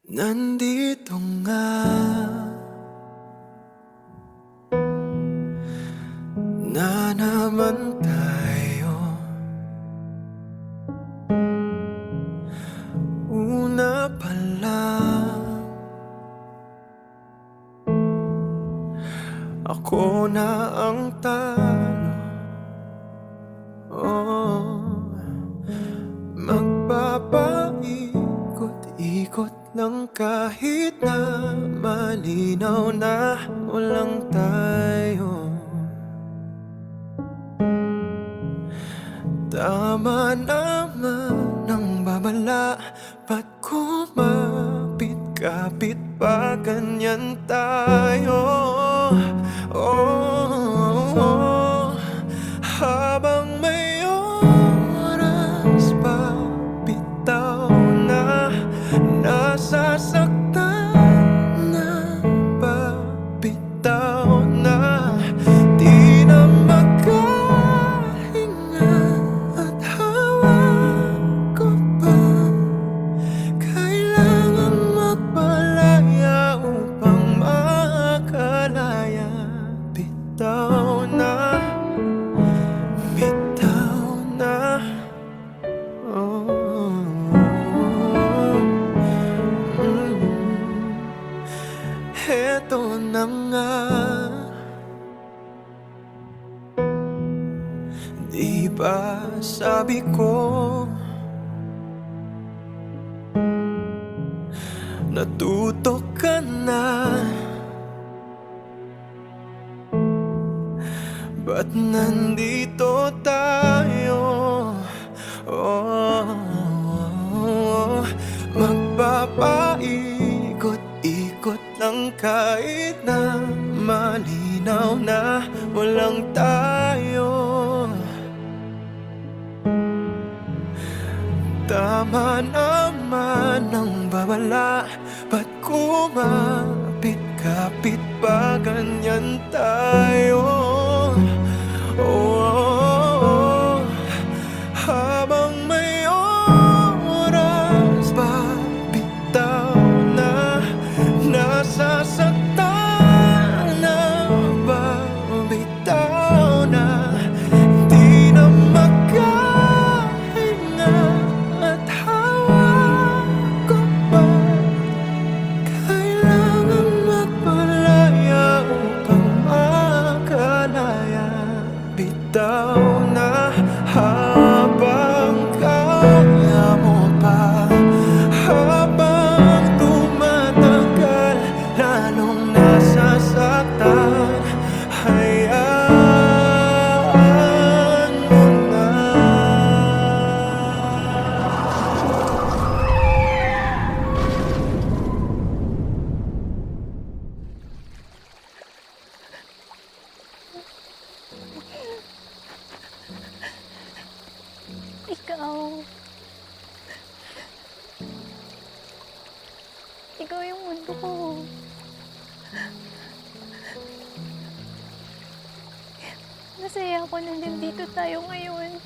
Nandito nga na naman tayo. Una pa lang, ako na ang talo. Magpapaikot-ikot lang kahit na malinaw na walang tayo. Tama naman ang babala, ba't kumapit-kapit pa ganyan tayo? Habang may oras pa, bitaw na, nasasaktan na ba? Bitaw na, di na makahinga at hawak ko pa. Kailangan magpalaya upang makalaya. Bitaw na, bitaw na. Heto na nga, di ba sabi ko, natuto ka na? Ba't nandito tayo? Magpapaikot-ikot lang kahit na malinaw na walang tayo. Tama naman ang babala, ba't kumapit-kapit pa ganyan tayo? Habang may oras pa, bitaw na, nasasaktan na ba? Bitaw na, di na makahinga at hawak ko pa. Kailangan magpalaya upang makalaya. Bitaw na, habang kaya mo pa, habang tumatagal, lalong nasasaktan. Hayaan mo na. Ikaw yung mundo ko. Masaya ako na nandito tayo ngayon.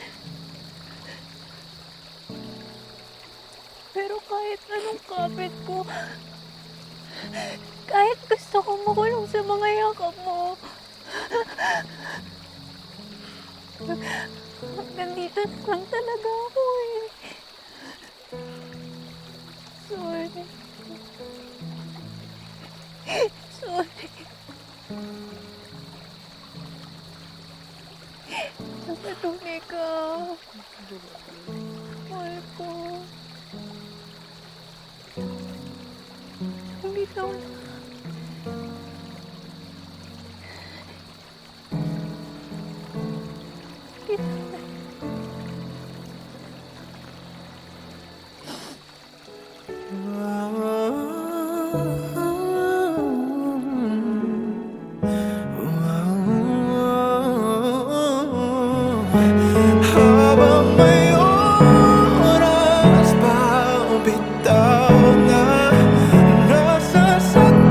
Pero kahit anong kapit ko, kahit gusto kong makulong sa mga yakap mo, nandito lang talaga ako eh. Sorry. Sorry. Napatunay ka. Mahal ko. Bitaw na. Bitaw na. Habang may oras pa, bitaw na, nasasaktan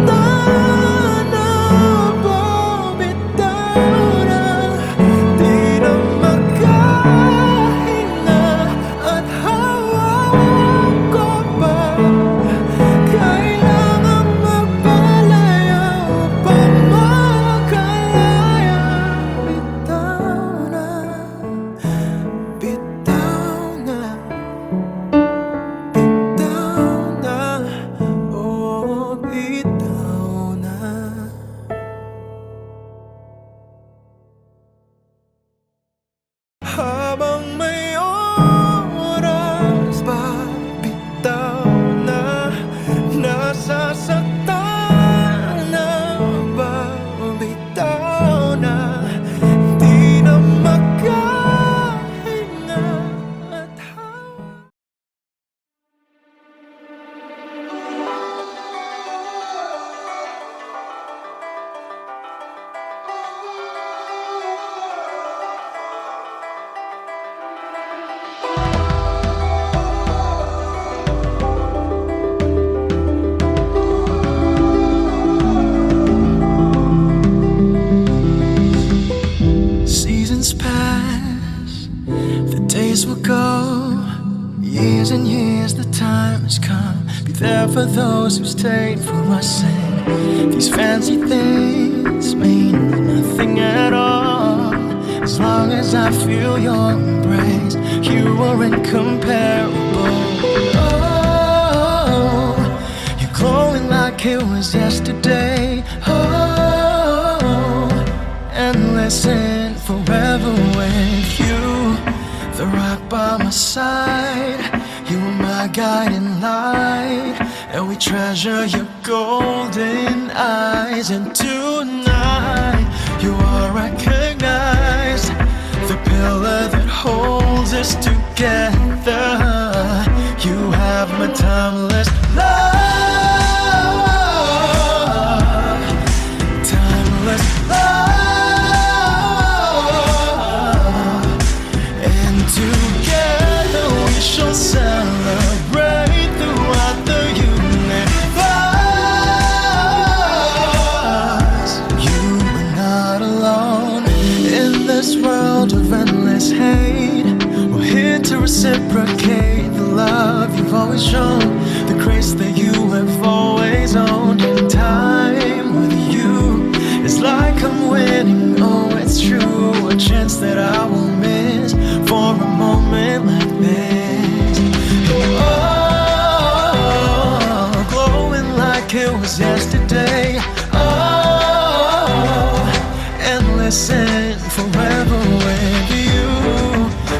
years and years, the time has come. Be there for those who stayed for us. And these fancy things mean nothing at all. As long as I feel your embrace, you are incomparable. Oh, you're glowing like it was yesterday. Oh, and listen, forever with you, the rock by my side. You are my guiding light, and we treasure your golden eyes. And tonight you are recognized, the pillar that holds us together. You have my timeless love, timeless love. And together we shall celebrate throughout the universe. You are not alone in this world of endless hate. We're here to reciprocate the love you've always shown, the grace that you have always owned. And time with you is like I'm winning. Oh, it's true, a chance that I won't miss for a moment like this. Oh, glowing like it was yesterday. Oh, and listen, forever with you,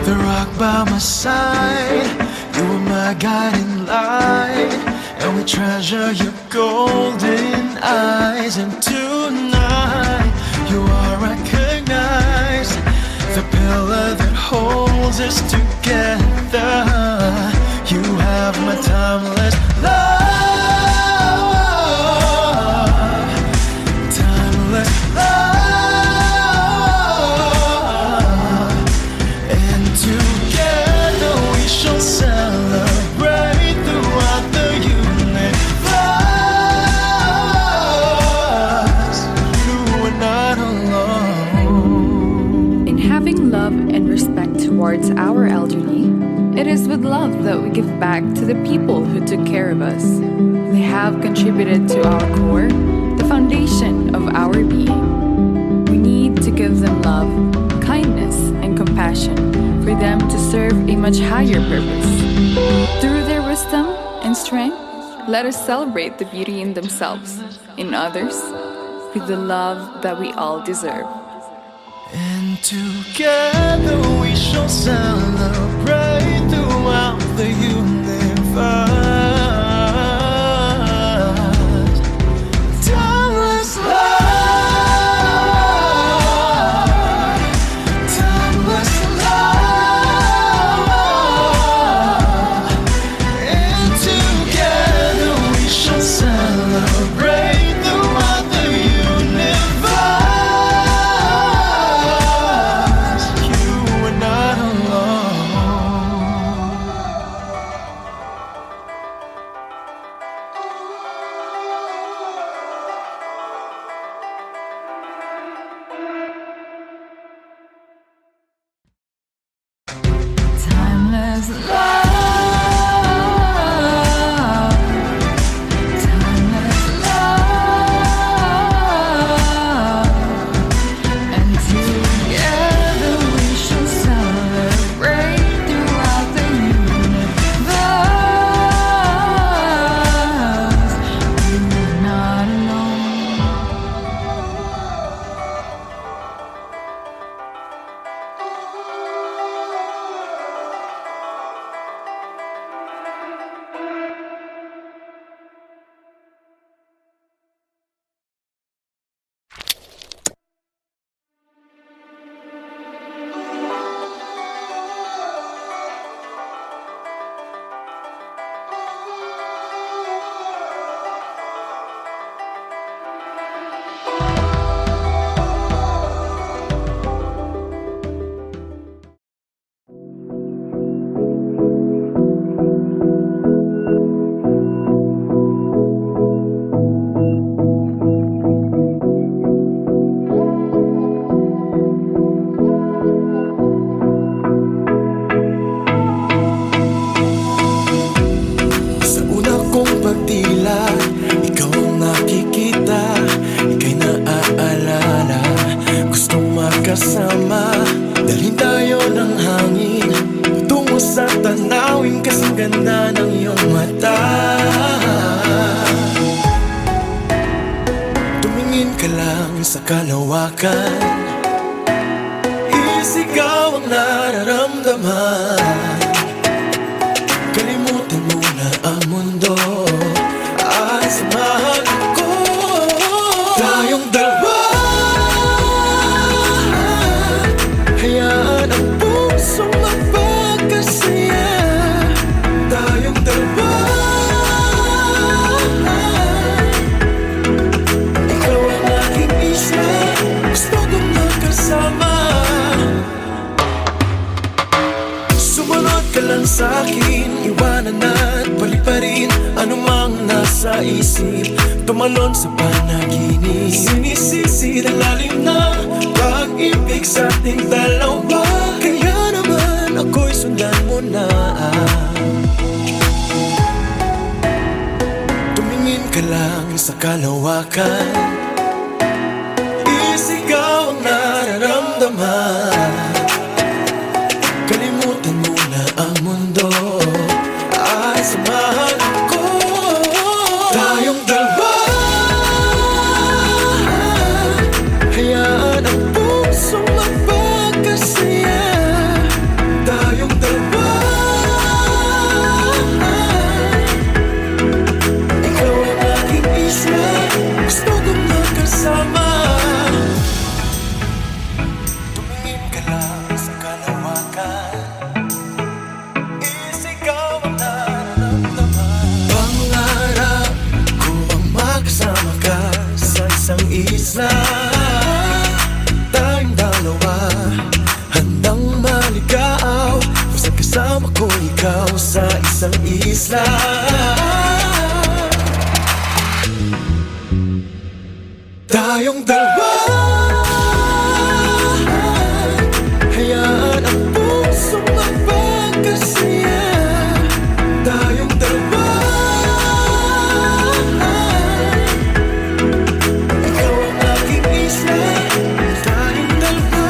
the rock by my side. You are my guiding light, and we treasure your golden eyes. And tonight you are recognized, the pillar that holds us together. You have my timeless love, timeless love. And together we shall celebrate throughout the universe. You are not alone. In having love and respect towards our elderly, it is with love that we give back to the people who took care of us. They have contributed to our core, the foundation of our being. We need to give them love, kindness, and compassion for them to serve a much higher purpose. Through their wisdom and strength, let us celebrate the beauty in themselves, in others, with the love that we all deserve. And together we shall celebrate throughout the universe. Timeless love, timeless love. And together we shall celebrate throughout the universe. You are not alone. kasing ganda ng iyong mata. Tumingin ka lang sa kalawakan, isigaw ang nararamdaman. Kalimutan mo na ang mundo at samahan ko. Tayong dalawa, hayaan ang pusong magpagkasaya. Tayong dalawa, ikaw ang aking isla, gusto kong magkasama. Sumunod ka lang sa'kin, iwanan at paliparin anumang nasa isip, tumalon sa panaginip. Sinisisi ng lalim na pag-ibig sa ating dalawa, kaya naman ako'y sundan mo na. Tumingin ka lang sa kalawakan, isigaw ang nararamdaman. Kalimutan mo na ang mundo at samahan ko. Tayong dalawa, hayaan ang pusong magpagkasaya. Tayong dalawa, ikaw ang aking isla, gusto kong magkasama. Tumingin ka lang sa kalawakan, isigaw ang nararamdaman. Pangarap ko ang makasama ka sa isang isla. Tayong dalawa, handang maligaw, basta kasama ko ikaw sa isang isla. Tayong dalawa, hayaan ang pusong magpagkasaya. Tayong dalawa, ikaw ang aking isla. Tayong dalawa.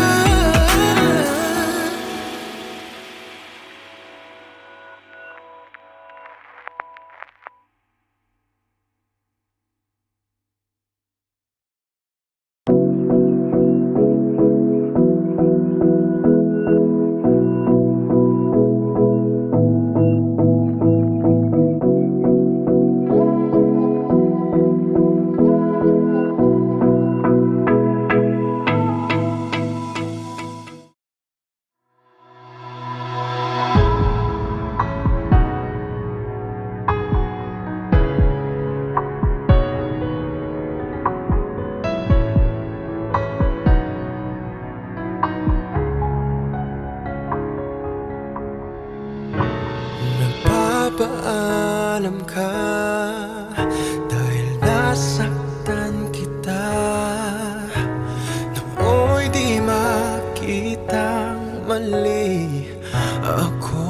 Nagpapaalam ka dahil nasaktan kita. Nooy di makitang mali ako.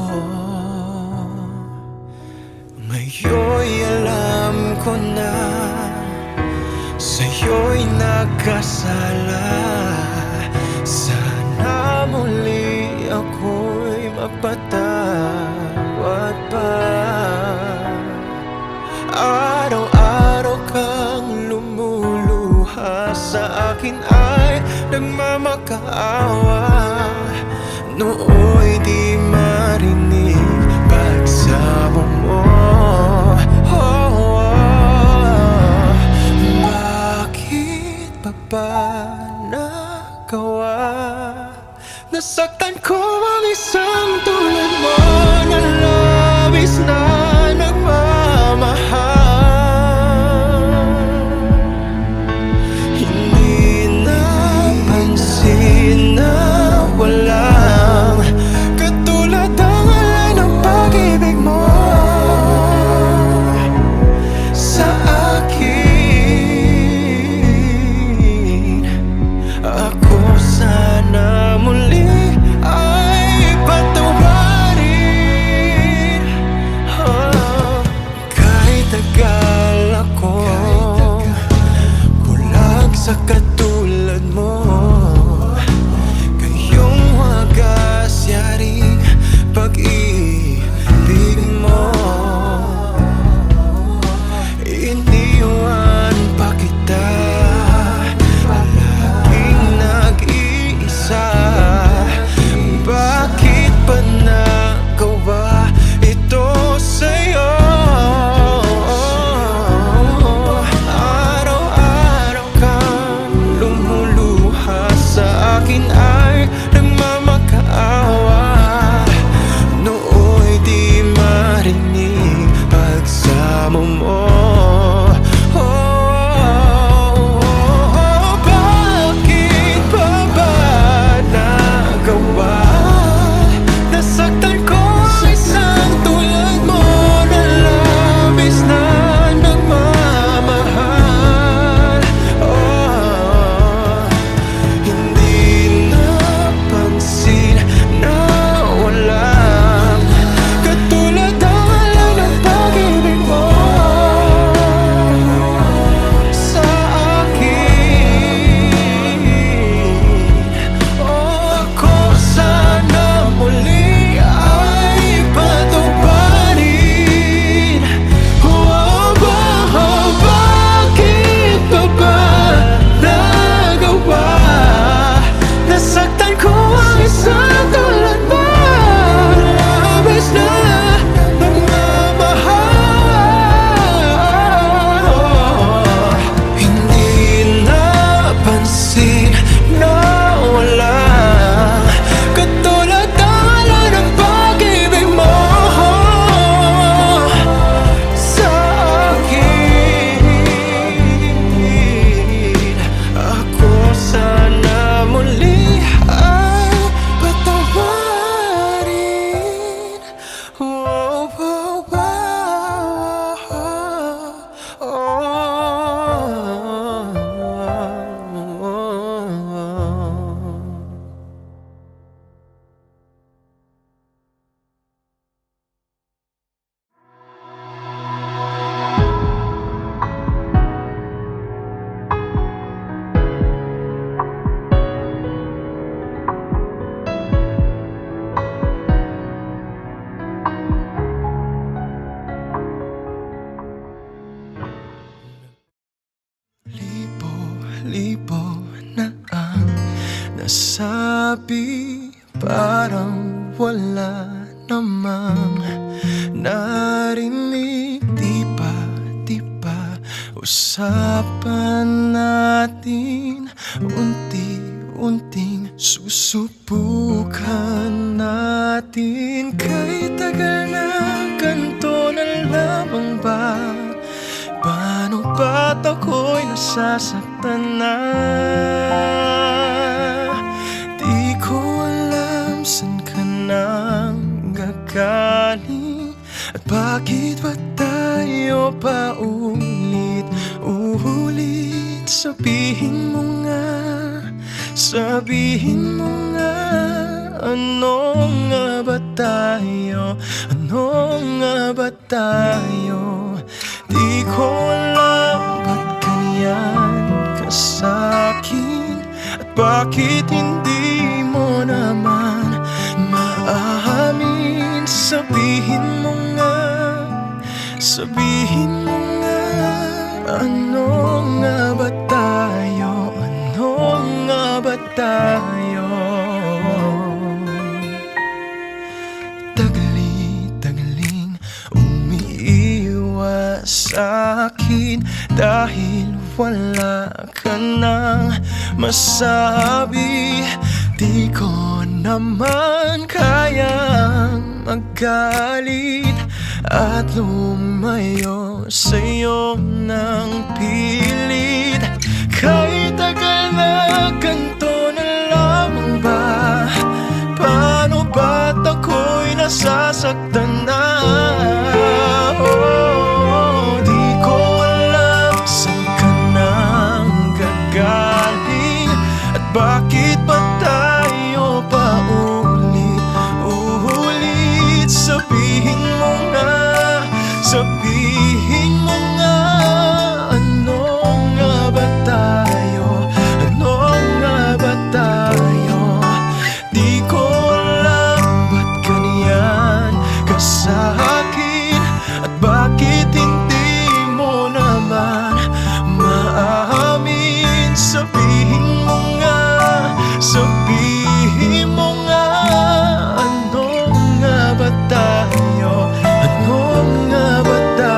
Ngayon'y alam ko na sa'yo'y nagkasala. Sana muli ako'y mapatawad pa. Araw-araw kang lumuluha sa akin ay nagmamakaawa. Nooy di marinig pagsabong mo. Bakit pa ba nagawa? Nasaktan ko ang isang tulad narinig pagsamo mo. Bakit pa ba nagawa? Nasaktan ko ang isang tulad mo na labis na nagmamahal. Hindi napansin na walang katulad ang alam ng pag-ibig mo sa akin. Ako sana muli ay patuparin. Bakit pa ba nagawa? Nasaktan ko ang isang tulad mo, labis na nagmamahal. Hindi napansin na walang katulad ng alam ng pag-ibig mo sa akin. Ako sana muli ay patawarin. Oh, oh, libo na ang nasabi, parang wala namang narinig. Di ba usapan natin, unti-unting susubukan natin. Kahit tagal na ganito na lamang ba? Paano ba't ako'y nasasaktan na? Di ko alam saan ka nang gagaling, at bakit ba tayo paulit-ulit? Sabihin mo nga, ano nga ba tayo? Ano nga ba tayo? Di ko alam ba't ganyan ka sa'kin, at bakit hindi mo naman maamin. Sabihin mo nga, ano nga ba tayo? Ano nga ba tayo? Tagaling umiiwas sa'kin dahil wala ka nang masabi. Di ko naman kayang magalit at lumayo sa'yo ng pilit. Kahit tagal na ganito na lamang ba? Paano ba't ako'y nasasaktan na? Di ko alam saan ka nang gagaling, at bakit ba tayo paulit-ulit? Sabihin mo nga, ano nga ba tayo? Ano nga ba tayo? Di ko alam ba't ganyan ka sa'kin, at bakit hindi mo naman maamin. Sabihin mo nga, ano nga ba tayo? Ano nga ba tayo?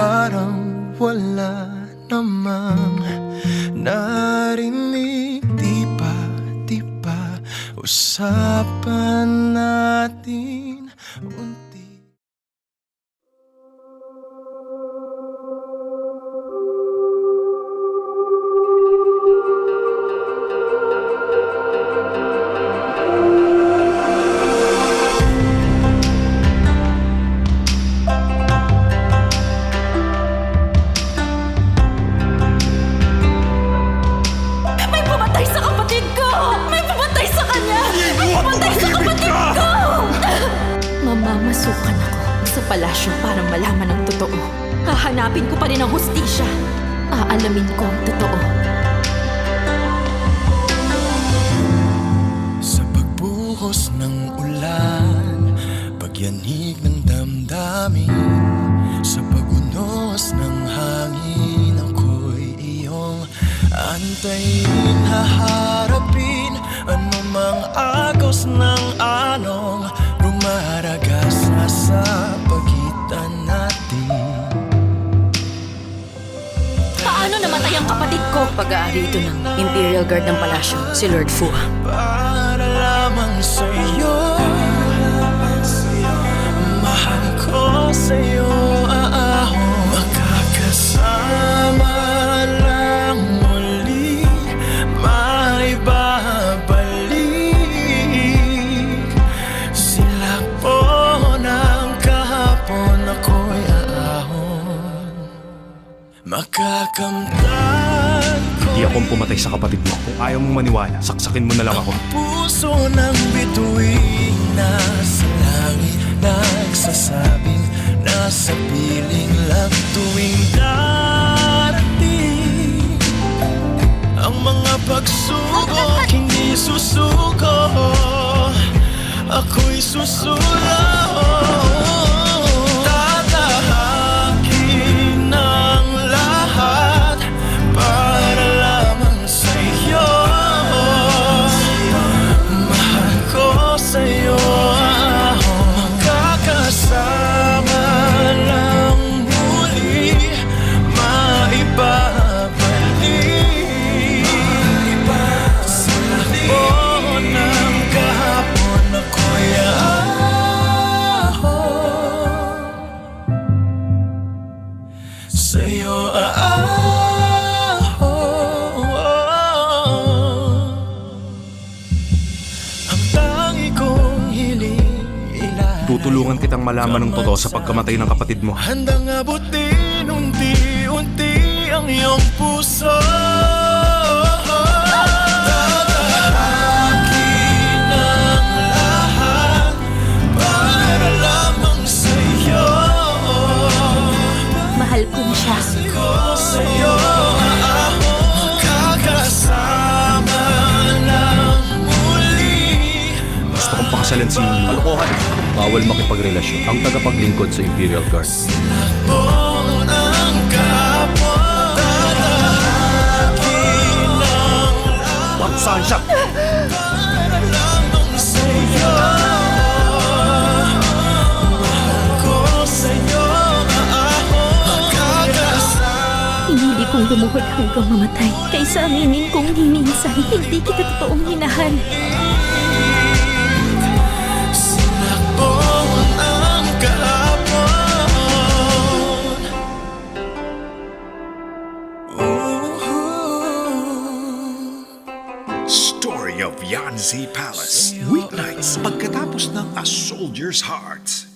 parang wala namang narinig. Di ba usapan natin unti. May pumatay sa kapatid ko! May pumatay sa kanya! May pumatay sa kapatid ko! Mamamasukan ako sa palasyo para malaman ang totoo. Hahanapin ko pa rin ang hustisya. Aalamin ko ang totoo. Sa pagbuhos ng ulan, pagyanig ng damdamin, sa pagunos ng hangin, ako'y iyong antayin, haharapin anumang agos ng anong rumaragas na sa pagitan natin. Paano namatay ang kapatid ko? Pag-aari ito ng Imperial Guard ng palasyo, si Lord Fu. Para lamang sa'yo, mahal ko sa'yo, aahon. Makakasama lang muli, maibabalik. Sila po ng kahapon, ako'y aahon. Makakamtan ko. Hindi akong pumatay sa kapatid mo. Kung ayaw mong maniwala, saksakin mo na lang ako. Puso ng bituin nasa langit, nagsasabing nasa piling lang tuwing darating ang mga pagsubok. Hindi susuko, ako'y susulong. Tatahakin ang lahat para lamang sa'yo. Mahal ko sa'yo, makakasama lang muli, maibabalik. Sila po ng kahapon, ako'y aahon. Sa'yo aahon. Ang tangi kong hiling ilalim, Tutulungan kitang malaman ng totoo sa pagkamatay ng kapatid mo. handang abutin unti-unti ang iyong puso. Tatahakin ang lahat para lamang sa'yo. Mahal ko na siya. Ko sa'yo, makakasama lang muli. Gusto kong pakasalan si Kalokohan. Bawal makipagrelasyon ang tagapaglingkod sa Imperial Guard. Buong ang kahapon, tatahakin ang Saan siya? para lamang sa'yo. Mahal ko sa'yo, aahon. Makakasama Pinili kong lumuhod hanggang mamatay kaysa aminin kong ni minsan hindi kita totoong minahal. sinakbong ang kahapon. Story of Yanzi Palace. Weeknights pagkatapos ng A Soldier's Heart.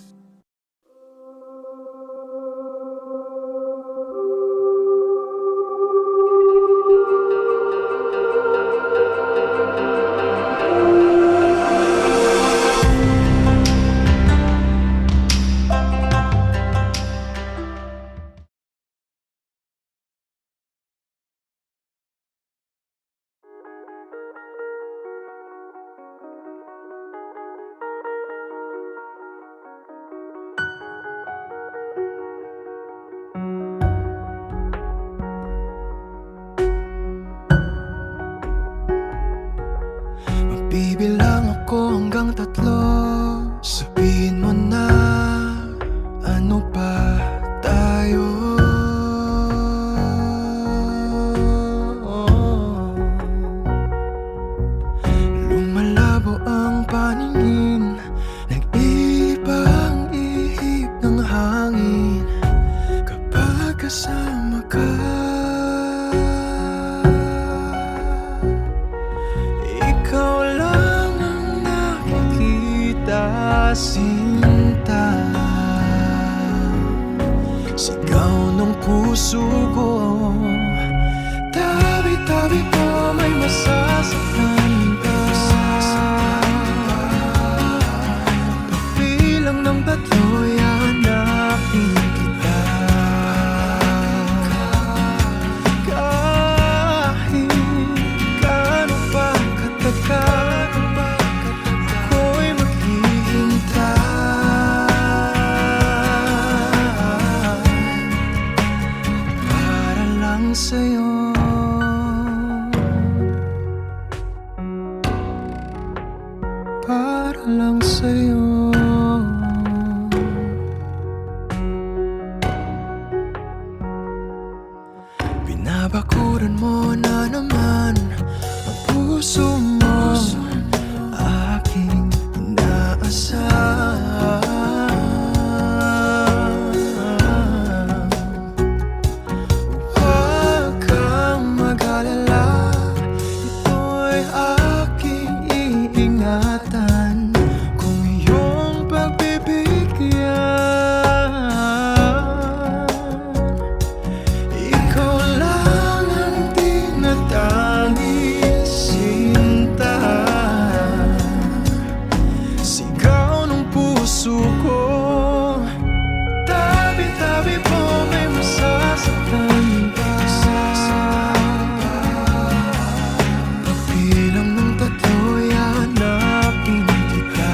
kasama ka. Ikaw lang ang nakikita, sinta. Sigaw ng puso ko, tabi-tabi po may masasaktan ka. Pagbilang ng tatlo'y hanapin kita. Kahit gaano pa katagal, ako'y maghihintay para lang sa'yo. Para lang sa'yo. Binabakuran mo na naman ang puso mo, aking inaasahan. Huwag kang mag-alala, ito'y aking iingatan, kung iyong pagbibigyan. Ikaw lang ang tinatanging sinta. Sigaw ng puso ko, tabi-tabi po may masasaktan ka. Pagbilang ng tatlo'y hanapin kita.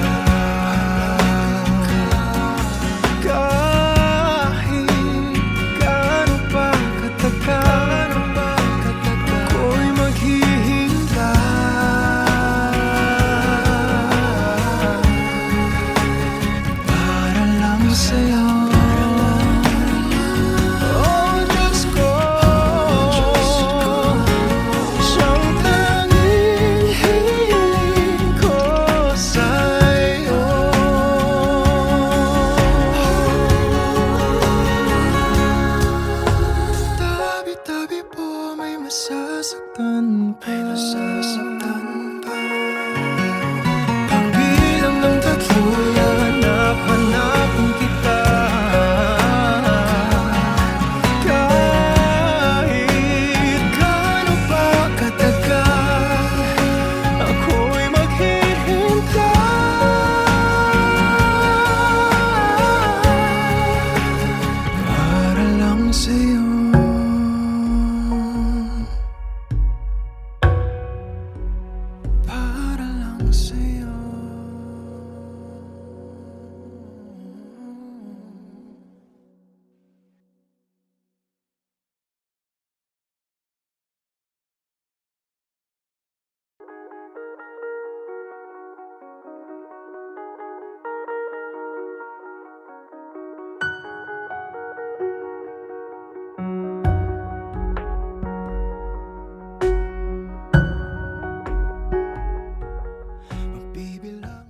Kahit gaano pa katagal, ako'y maghihintay para lang sa'yo. Oh, Diyos ko, siyang tanging hiling ko sa'yo. Tabi-tabi po may masasaktan pa. Pagbilang ng tatlo'y hanap-hanapin kita. Kahit gaano pa katagal, ako'y maghihintay para lang sa'yo. Para lang sa'yo. Magbibilang.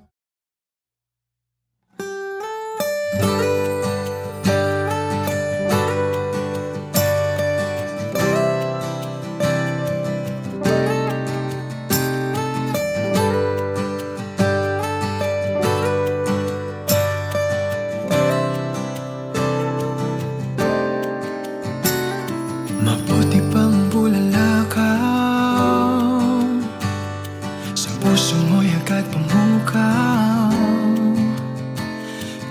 Mabuti pang bulala ka, sa puso mo'y agad pumukaw.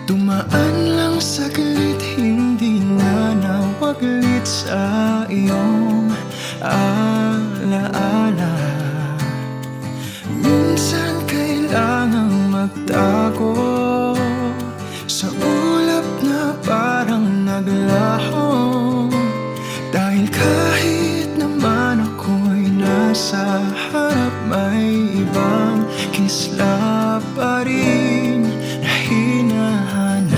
Dumaan lang saglit, hindi na nawaglit sa iyong alaala. Minsan kailangang magtago sa ulap na parang naglaho. Dahil kahit naman ako'y nasa harap, may ibang kisla pa rin na hinahanap.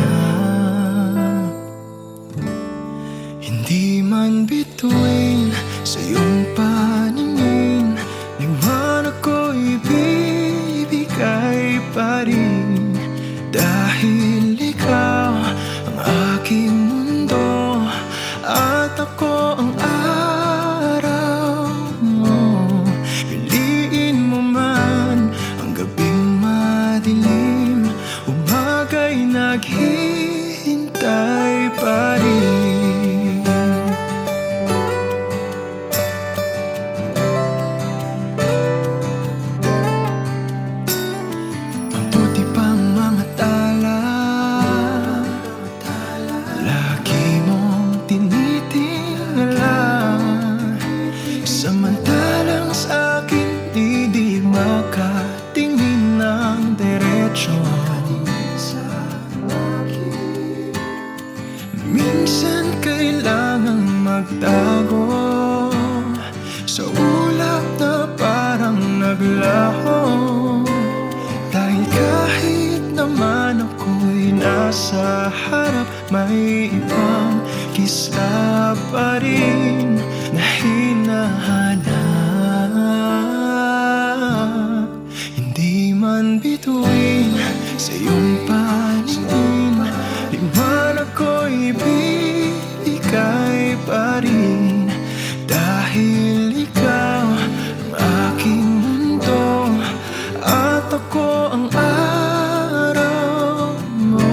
Hindi man bituin sa iyong paningin, liwanag ko'y ibibigay pa rin. Dahil ikaw ang aking mundo at ako ang araw mo. Piliin mo man ang gabing madilim, umaga'y naghihintay pa rin. Mabuti pang mga tala, lagi mong tinitingala, samantalang sa akin di makatingin ng diretsyo. Minsan kailangang magtago sa ulap na parang naglaho, dahil kahit naman ako'y nasa harap, may ibang kisla pa rin na hinahanap. Hindi man bituin sa iyong paningin, di man ako'y ibigay pa rin, dahil ikaw ang aking mundo at ako ang araw mo.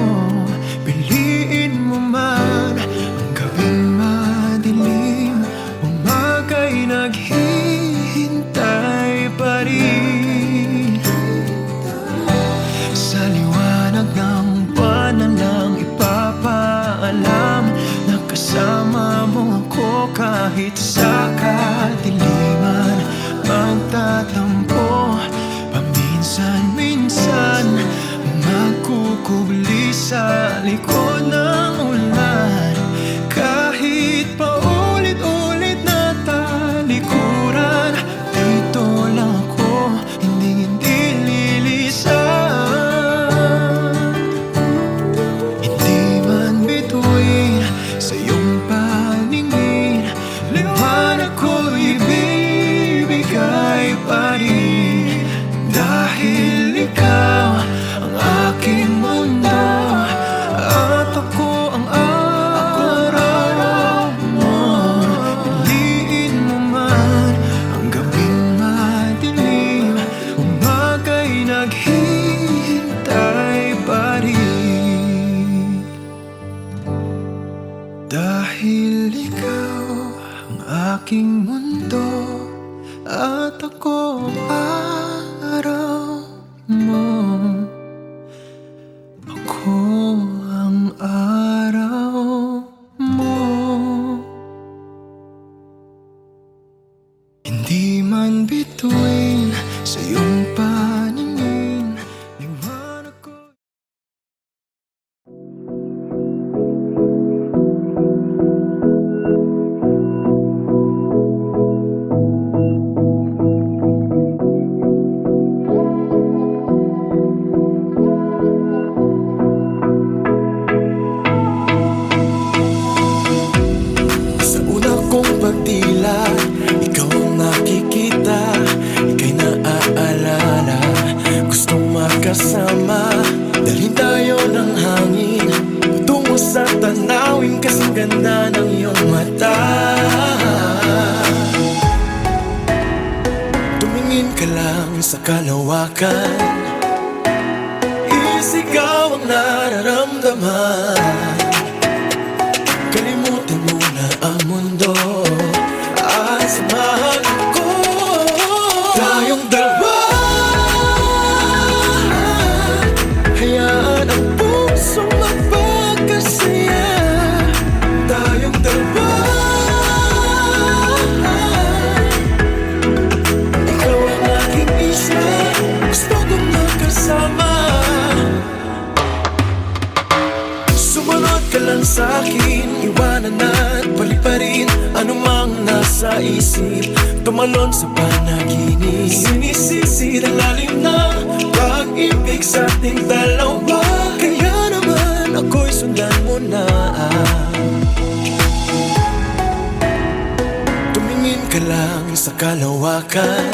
Piliin mo man ang gawing madilim, umaga'y naghihintay pa rin. Sa liwanag ng buwan na lang ipapaalam na kasama mo ako kahit sa kadiliman. Magtatampo paminsan-minsan, magkukubli sa likod ng ulan, kahit paulit-ulit na talikuran. Dito lang ako, hindi lilisan. Hindi man bituin sa iyong paningin, liwanag ko'y ibibigay pa rin, dahil ikaw ang aking mundo at ako ang araw mo. Piliin mo man ang gabing madilim, umaga'y naghihintay pa rin, dahil ikaw ang aking mundo at ako ang araw mo. Ako ang araw mo. Hindi man bituin sa iyong paningin, liwanag ko. Sa una kong pagtila, ikaw ang nakikita, ika'y naaalala. Gustong makasama, dalhin tayo ng hangin tungo sa tanawin, kasing ganda ng iyong mata. Tumingin ka lang sa kalawakan, isigaw ang nararamdaman. Kalimutan mo na ang mundo at samahan ko. Tayong dalawa, hayaan ang puso magpagkasaya. Tayong dalawa, ikaw ang aking isa, gusto kong makasama. Sumunod ka lang sa'kin, iwanan at paliparin anumang nasa isip, tumalon sa panaginip. Sinisisi ng lalim ng pag-ibig sa ating dalawa, kaya naman ako'y sundan mo na. Tumingin ka lang sa kalawakan,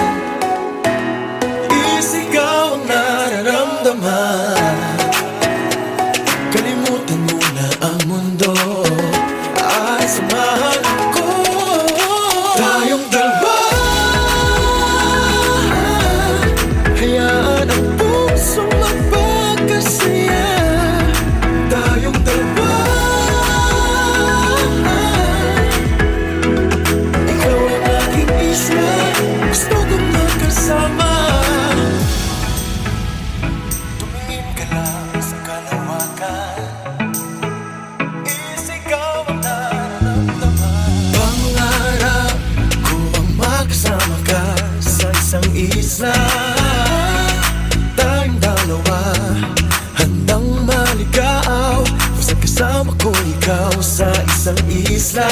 isigaw ang nararamdaman. Kalimutan mo na ang mundo at samahan isang isla.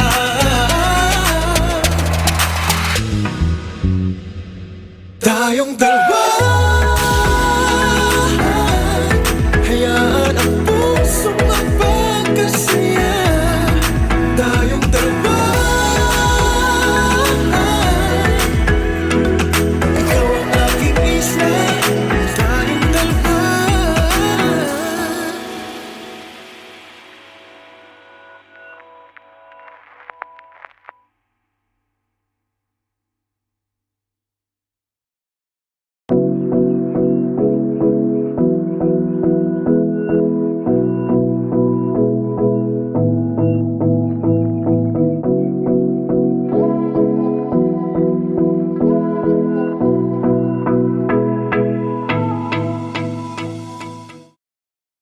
Tayong dalawa